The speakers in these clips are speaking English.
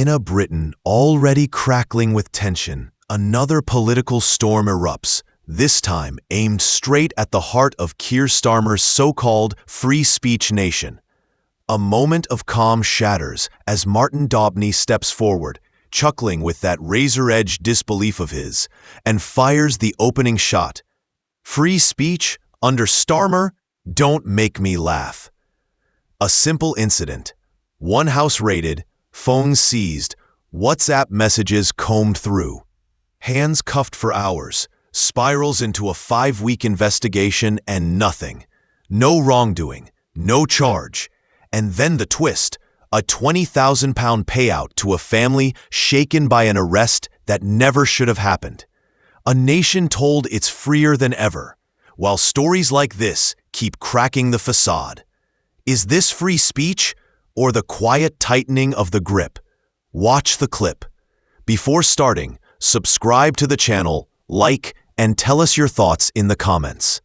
In a Britain already crackling with tension, another political storm erupts, this time aimed straight at the heart of Keir Starmer's so-called free speech nation. A moment of calm shatters as Martin Daubney steps forward, chuckling with that razor-edge disbelief of his, and fires the opening shot. Free speech under Starmer? Don't make me laugh. A simple incident. One house raided, phones seized, WhatsApp messages combed through. Hands cuffed for hours, spirals into a 5-week investigation and nothing. No wrongdoing, no charge. And then the twist, a £20,000 payout to a family shaken by an arrest that never should have happened. A nation told it's freer than ever, while stories like this keep cracking the facade. Is this free speech or the quiet tightening of the grip? Watch the clip. Before starting, subscribe to the channel, like, and tell us your thoughts in the comments.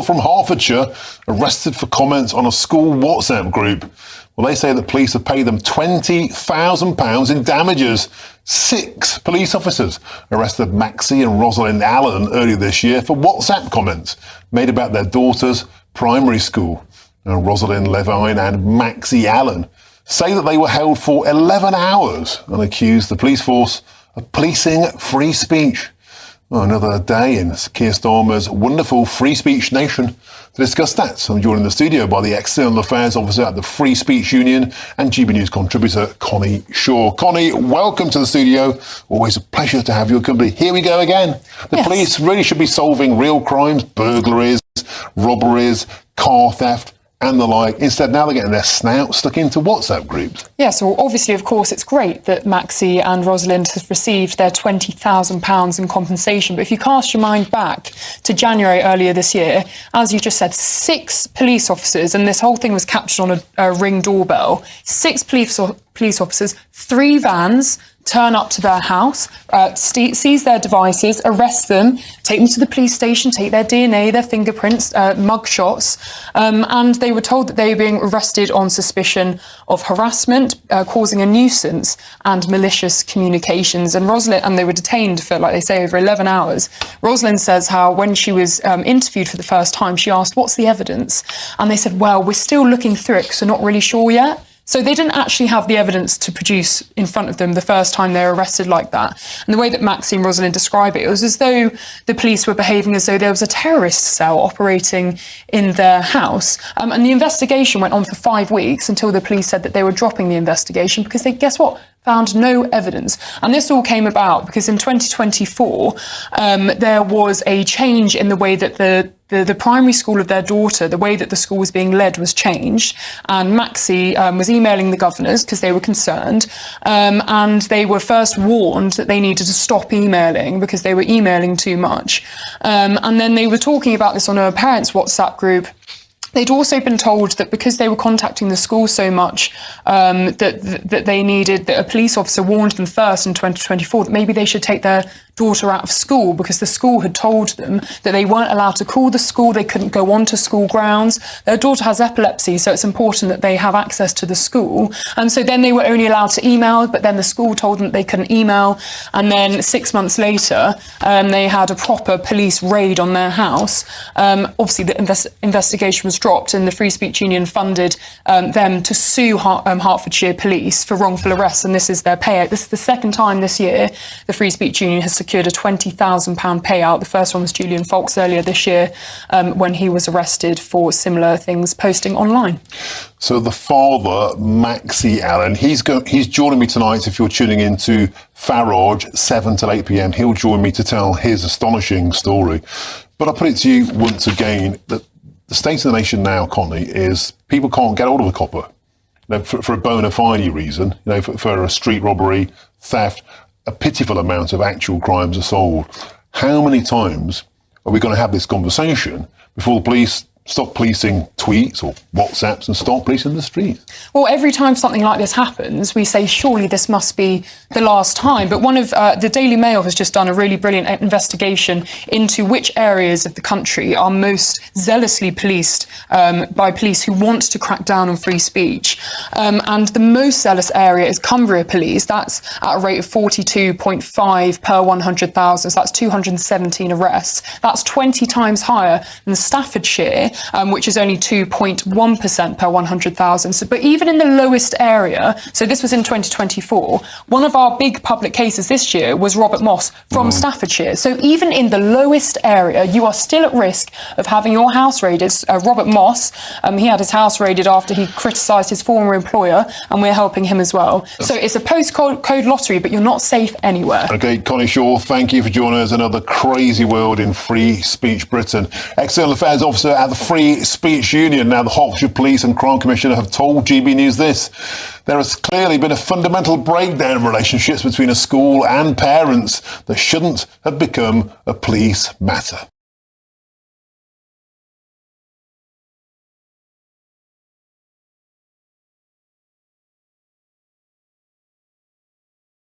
From Hertfordshire arrested for comments on a school WhatsApp group. Well, they say that police have paid them £20,000 in damages. 6 police officers arrested Maxie and Rosalind Allen earlier this year for WhatsApp comments made about their daughter's primary school. Now, Rosalind Levine and Maxie Allen say that they were held for 11 hours and accused the police force of policing free speech. Well, another day in Keir Starmer's wonderful free speech nation. To discuss that, I'm joined in the studio by the External Affairs Officer at the Free Speech Union and GB News contributor Connie Shaw. Connie, welcome to the studio. Always a pleasure to have your company. Here we go again. The police really should be solving real crimes, burglaries, robberies, car theft, and the like. Instead, now they're getting their snout stuck into WhatsApp groups. Yeah, so obviously, of course, it's great that Maxie and Rosalind have received their £20,000 in compensation. But if you cast your mind back to January earlier this year, as you just said, 6 police officers, and this whole thing was captured on a Ring doorbell, 6 police officers, 3 vans, turn up to their house, seize their devices, arrest them, take them to the police station, take their DNA, their fingerprints, mugshots, and they were told that they were being arrested on suspicion of harassment, causing a nuisance, and malicious communications. And they were detained for, like they say, over 11 hours. Rosalind says how when she was interviewed for the first time, she asked, "What's the evidence?" And they said, "Well, we're still looking through it because we're not really sure yet." So they didn't actually have the evidence to produce in front of them the first time they were arrested like that. And the way that Maxie and Rosalind describe it was as though the police were behaving as though there was a terrorist cell operating in their house. And the investigation went on for 5 weeks until the police said that they were dropping the investigation because they, guess what? Found no evidence. And this all came about because in 2024, there was a change in the way that the primary school of their daughter, the way that the school was being led was changed. And Maxie was emailing the governors because they were concerned. And they were first warned that they needed to stop emailing because they were emailing too much. And then they were talking about this on a parents' WhatsApp group. They'd also been told that because they were contacting the school so much, that a police officer warned them first in 2024 that maybe they should take their daughter out of school because the school had told them that they weren't allowed to call the school, they couldn't go onto school grounds. Their daughter has epilepsy, so it's important that they have access to the school. And so then they were only allowed to email, but then the school told them they couldn't email. And then 6 months later, they had a proper police raid on their house. Obviously, the investigation was dropped and the Free Speech Union funded them to sue Hertfordshire Police for wrongful arrest, and this is their payout. This is the second time this year the Free Speech Union has secured a £20,000 payout. The first one was Julian Foulkes earlier this year when he was arrested for similar things posting online. So the father, Maxie Allen, he's joining me tonight. If you're tuning into Farage, 7 till 8 p.m, he'll join me to tell his astonishing story. But I put it to you once again that the state of the nation now, Connie, is people can't get hold of a copper. For a bona fide reason, for a street robbery, theft, a pitiful amount of actual crimes are solved. How many times are we going to have this conversation before the police stop policing tweets or WhatsApps and stop policing the streets? Well, every time something like this happens, we say, surely this must be the last time. But one of the Daily Mail has just done a really brilliant investigation into which areas of the country are most zealously policed by police who want to crack down on free speech. And the most zealous area is Cumbria Police. That's at a rate of 42.5 per 100,000. So that's 217 arrests. That's 20 times higher than Staffordshire, which is only 2.1% per 100,000. So, but even in the lowest area, so this was in 2024, one of our big public cases this year was Robert Moss from Staffordshire. So even in the lowest area, you are still at risk of having your house raided. Robert Moss, he had his house raided after he criticised his former employer, and we're helping him as well. So it's a postcode lottery, but you're not safe anywhere. OK, Connie Shaw, thank you for joining us. Another crazy world in free speech Britain. External Affairs Officer at the Free Speech Union. Now, the Hertfordshire Police and Crime Commissioner have told GB News this: there has clearly been a fundamental breakdown in relationships between a school and parents that shouldn't have become a police matter.